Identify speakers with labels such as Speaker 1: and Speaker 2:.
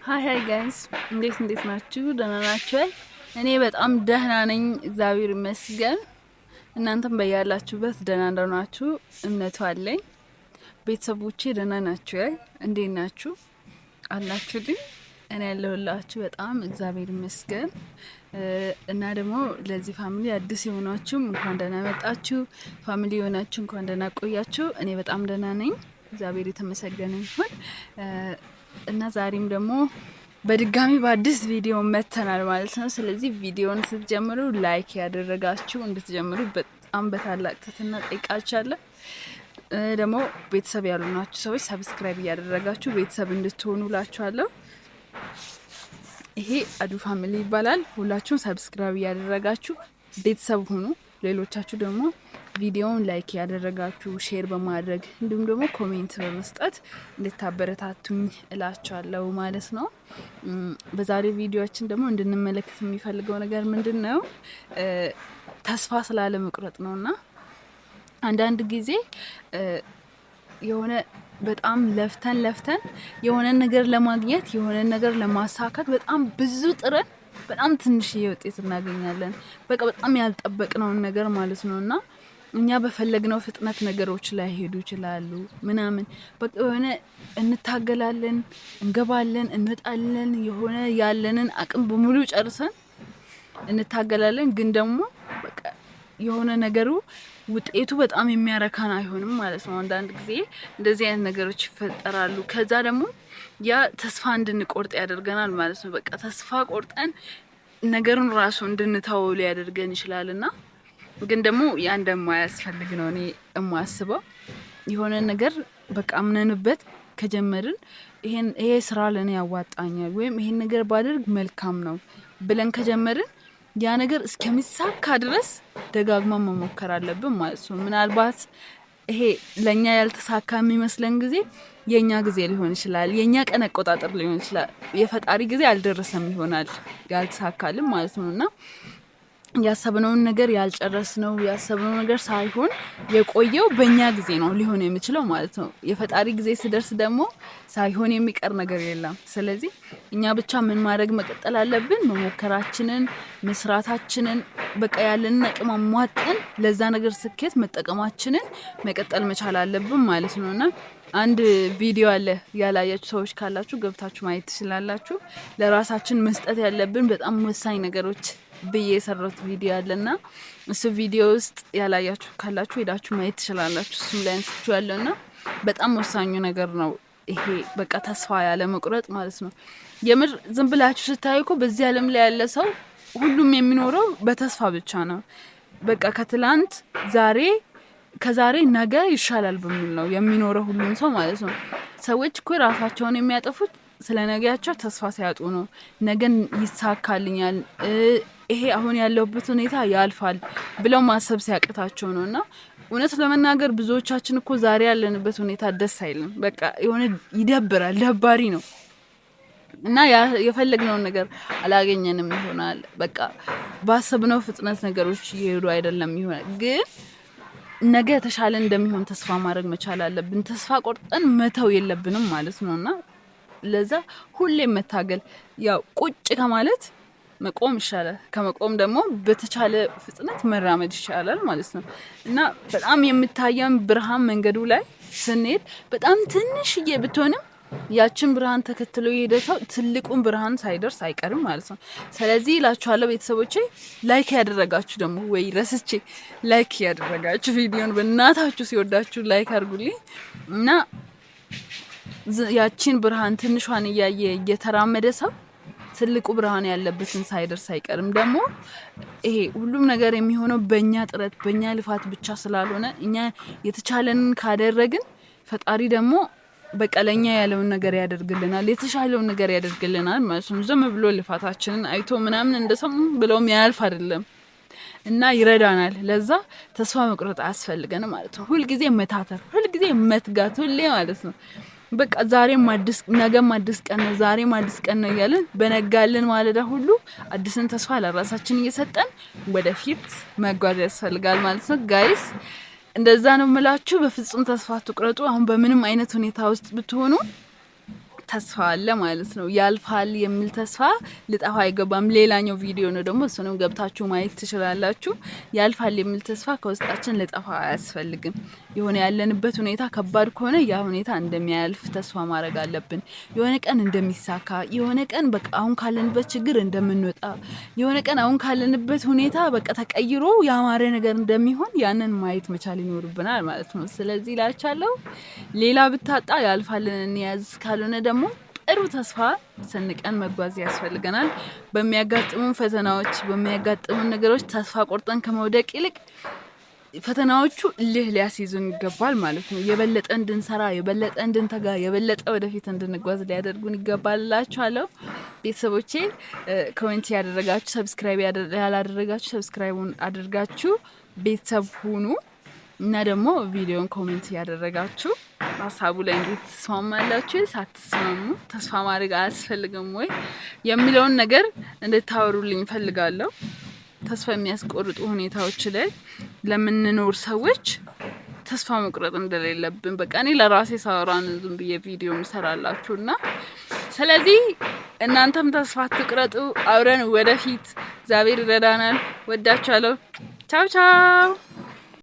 Speaker 1: ሃይ ጋይስ እንዴት ናችሁ? ደህና ናችሁ? እኔ በጣም ደህና ነኝ፣ እግዚአብሔር ይመስገን። እናንተም በያላችሁበት ደህና እንደሆናችሁ እምነቱ አለኝ። ቤተሰቦቼ ደህና ናችሁ? እንዴት ናችሁ? አላችሁልኝ? እኔ ያለሁላችሁ በጣም እግዚአብሔር ይመስገን። እና ደግሞ ለዚህ ፋሚሊ አዲስ የሆናችሁ እንኳን ደህና መጣችሁ፣ ፋሚሊ የሆናችሁ እንኳን ደህና ቆያችሁ። እኔ በጣም ደህና ነኝ፣ እግዚአብሔር የተመሰገነ ይሁን። እና ዛሬም ደግሞ በድጋሚ በአዲስ ቪዲዮ መተናል ማለት ነው። ስለዚህ ቪዲዮን ስትጀምሩ ላይክ ያደረጋችሁ እንድትጀምሩ በጣም በታላቅ ትህትና ጠይቃችኋለሁ። ደግሞ ቤተሰብ ያሉናችሁ ሰዎች ሰብስክራይብ እያደረጋችሁ ቤተሰብ እንድትሆኑ ላችኋለሁ። ይሄ አዱ ፋሚሊ ይባላል። ሁላችሁም ሰብስክራይብ እያደረጋችሁ ቤተሰብ ሁኑ። ሌሎቻችሁ ደግሞ ቪዲዮውን ላይክ ያደረጋችሁ ሼር በማድረግ እንዲሁም ደግሞ ኮሜንት በመስጠት እንድታበረታቱኝ እላችኋለሁ ማለት ነው። በዛሬ ቪዲዮአችን ደግሞ እንድንመለከት የሚፈልገው ነገር ምንድነው? ተስፋ ስላለ መቁረጥ ነውና አንዳንድ ጊዜ የሆነ በጣም ለፍተን የሆነ ነገር ለማግኘት የሆነ ነገር ለማሳካት በጣም ብዙ ጥረን በጣም ትንሽዬ ውጤት እናገኛለን። በጣም ያልጠበቅነውን ነገር ማለት ነውና እኛ በፈለግነው ፍጥነት ነገሮች ላይ ሄዱ ይችላሉ ምናምን በቃ የሆነ እንታገላለን፣ እንገባለን፣ እንወጣለን፣ የሆነ ያለንን አቅም በሙሉ ጨርሰን እንታገላለን። ግን ደግሞ በቃ የሆነ ነገሩ ውጤቱ በጣም የሚያረካን አይሆንም ማለት ነው። አንዳንድ ጊዜ እንደዚህ አይነት ነገሮች ይፈጠራሉ። ከዛ ደግሞ ያ ተስፋ እንድንቆርጥ ያደርገናል ማለት ነው። በቃ ተስፋ ቆርጠን ነገሩን ራሱ እንድንተው ሊያደርገን ይችላልና ግን ደግሞ ያ እንደማያስፈልግ ነው እኔ የማስበው። የሆነ ነገር በቃ አምነንበት ከጀመርን ይሄ ስራ ለኔ ያዋጣኛል ወይም ይሄን ነገር ባደርግ መልካም ነው ብለን ከጀመርን ያ ነገር እስከሚሳካ ድረስ ደጋግማ መሞከር አለብን ማለት ነው። ምናልባት ይሄ ለኛ ያልተሳካ የሚመስለን ጊዜ የኛ ጊዜ ሊሆን ይችላል፣ የኛ ቀን አቆጣጠር ሊሆን ይችላል። የፈጣሪ ጊዜ አልደረሰም ይሆናል ያልተሳካልን ማለት ነውና ያሰብነውን ነገር ያልጨረስነው ያሰብነው ነገር ሳይሆን የቆየው በእኛ ጊዜ ነው ሊሆን የሚችለው ማለት ነው። የፈጣሪ ጊዜ ሲደርስ ደግሞ ሳይሆን የሚቀር ነገር የለም። ስለዚህ እኛ ብቻ ምን ማድረግ መቀጠል አለብን? መሞከራችንን፣ መስራታችንን በቃ ያለንን አቅም አሟጠን ለዛ ነገር ስኬት መጠቀማችንን መቀጠል መቻል አለብን ማለት ነውና አንድ ቪዲዮ አለ፣ ያላያችሁ ሰዎች ካላችሁ ገብታችሁ ማየት ትችላላችሁ። ለራሳችን መስጠት ያለብን በጣም ወሳኝ ነገሮች ብዬ የሰራሁት ቪዲዮ አለና እሱ ቪዲዮ ውስጥ ያላያችሁ ካላችሁ ሄዳችሁ ማየት ትችላላችሁ። እሱም ላይ አንስቼው ያለውና በጣም ወሳኙ ነገር ነው ይሄ በቃ ተስፋ ያለ መቁረጥ ማለት ነው። የምር ዝም ብላችሁ ስታዩ እኮ በዚህ ዓለም ላይ ያለ ሰው ሁሉም የሚኖረው በተስፋ ብቻ ነው። በቃ ከትላንት ዛሬ ከዛሬ ነገ ይሻላል በሚል ነው የሚኖረው ሁሉም ሰው ማለት ነው። ሰዎች እኮ ራሳቸውን የሚያጠፉት ስለ ነገያቸው ተስፋ ሲያጡ ነው። ነገን ይሳካልኛል፣ ይሄ አሁን ያለውበት ሁኔታ ያልፋል ብለው ማሰብ ሲያቅታቸው ነውና እውነት ለመናገር ብዙዎቻችን እኮ ዛሬ ያለንበት ሁኔታ ደስ አይልም። በቃ የሆነ ይደብራል፣ ደባሪ ነው እና የፈለግነውን ነገር አላገኘንም ይሆናል። በቃ ባሰብነው ፍጥነት ነገሮች እየሄዱ አይደለም ይሆናል። ግን ነገ የተሻለ እንደሚሆን ተስፋ ማድረግ መቻል አለብን። ተስፋ ቆርጠን መተው የለብንም ማለት ነውና ለዛ ሁሌም መታገል፣ ያው ቁጭ ከማለት መቆም ይሻላል። ከመቆም ደግሞ በተቻለ ፍጥነት መራመድ ይሻላል ማለት ነው። እና በጣም የምታየን ብርሃን መንገዱ ላይ ስንሄድ በጣም ትንሽዬ ብትሆንም ያችን ብርሃን ተከትሎ የሄደ ሰው ትልቁን ብርሃን ሳይደርስ አይቀርም ማለት ነው። ስለዚህ እላችኋለሁ ቤተሰቦቼ ላይክ ያደረጋችሁ ደግሞ ወይ ረስቼ ላይክ ያደረጋችሁ ቪዲዮን በእናታችሁ ሲወዳችሁ ላይክ አድርጉልኝ እና ያችን ብርሃን ትንሿን እያየ እየተራመደ ሰው ትልቁ ብርሃን ያለበትን ሳይደርስ አይቀርም። ደግሞ ይሄ ሁሉም ነገር የሚሆነው በእኛ ጥረት በእኛ ልፋት ብቻ ስላልሆነ እኛ የተቻለንን ካደረግን ፈጣሪ ደግሞ በቀለኛ ያለውን ነገር ያደርግልናል፣ የተሻለውን ነገር ያደርግልናል ማለት ነው። ዝም ብሎ ልፋታችንን አይቶ ምናምን እንደሰሙ ብለውም ያልፍ አይደለም እና ይረዳናል። ለዛ ተስፋ መቁረጥ አያስፈልገንም ማለት ነው። ሁልጊዜ መታተር፣ ሁልጊዜ መትጋት፣ ሁሌ ማለት ነው በቃ ዛሬም አዲስ ነገም አዲስ ቀን ነው፣ ዛሬም አዲስ ቀን ነው እያልን በነጋልን ማለዳ ሁሉ አዲስን ተስፋ ለራሳችን እየሰጠን ወደፊት መጓዝ ያስፈልጋል ማለት ነው ጋይስ። እንደዛ ነው የምላችሁ። በፍጹም ተስፋ አትቁረጡ። አሁን በምንም አይነት ሁኔታ ውስጥ ብትሆኑ ተስፋ አለ ማለት ነው። ያልፋል የሚል ተስፋ ልጠፋ አይገባም። ሌላኛው ቪዲዮ ነው ደግሞ እሱንም ገብታችሁ ማየት ትችላላችሁ። ያልፋል የሚል ተስፋ ከውስጣችን ልጠፋ አያስፈልግም። የሆነ ያለንበት ሁኔታ ከባድ ከሆነ ያ ሁኔታ እንደሚያልፍ ተስፋ ማድረግ አለብን። የሆነ ቀን እንደሚሳካ፣ የሆነ ቀን በቃ አሁን ካለንበት ችግር እንደምንወጣ፣ የሆነ ቀን አሁን ካለንበት ሁኔታ በቃ ተቀይሮ ያማረ ነገር እንደሚሆን ያንን ማየት መቻል ይኖርብናል ማለት ነው። ስለዚህ ላቻለው ሌላ ብታጣ ያልፋልን እንያዝ፣ ካልሆነ ደግሞ ጥሩ ተስፋ ሰንቀን መጓዝ ያስፈልገናል። በሚያጋጥሙን ፈተናዎች በሚያጋጥሙን ነገሮች ተስፋ ቆርጠን ከመውደቅ ይልቅ ፈተናዎቹ ሊያስይዙን ይገባል ማለት ነው። የበለጠ እንድንሰራ፣ የበለጠ እንድንተጋ፣ የበለጠ ወደፊት እንድንጓዝ ሊያደርጉን ይገባላችኋለሁ። ቤተሰቦቼ ኮሜንት ያደረጋችሁ ሰብስክራይብ ያላደረጋችሁ ሰብስክራይቡን አድርጋችሁ ቤተሰብ ሁኑ እና ደግሞ ቪዲዮን ኮሜንት ያደረጋችሁ ሀሳቡ ላይ እንዴት ተስማማላችሁ? ሳትስማሙ ተስፋ ማድረግ አያስፈልግም ወይ የሚለውን ነገር እንድታወሩልኝ ፈልጋለሁ። ተስፋ የሚያስቆርጡ ሁኔታዎች ላይ ለምንኖር ሰዎች ተስፋ መቁረጥ እንደሌለብን በቃ እኔ ለራሴ ሳወራን ዝም ብዬ ቪዲዮ ምሰራላችሁና ስለዚህ እናንተም ተስፋ አትቁረጡ። አብረን ወደፊት እግዚአብሔር ይረዳናል። ወዳችኋለሁ። ቻው ቻው።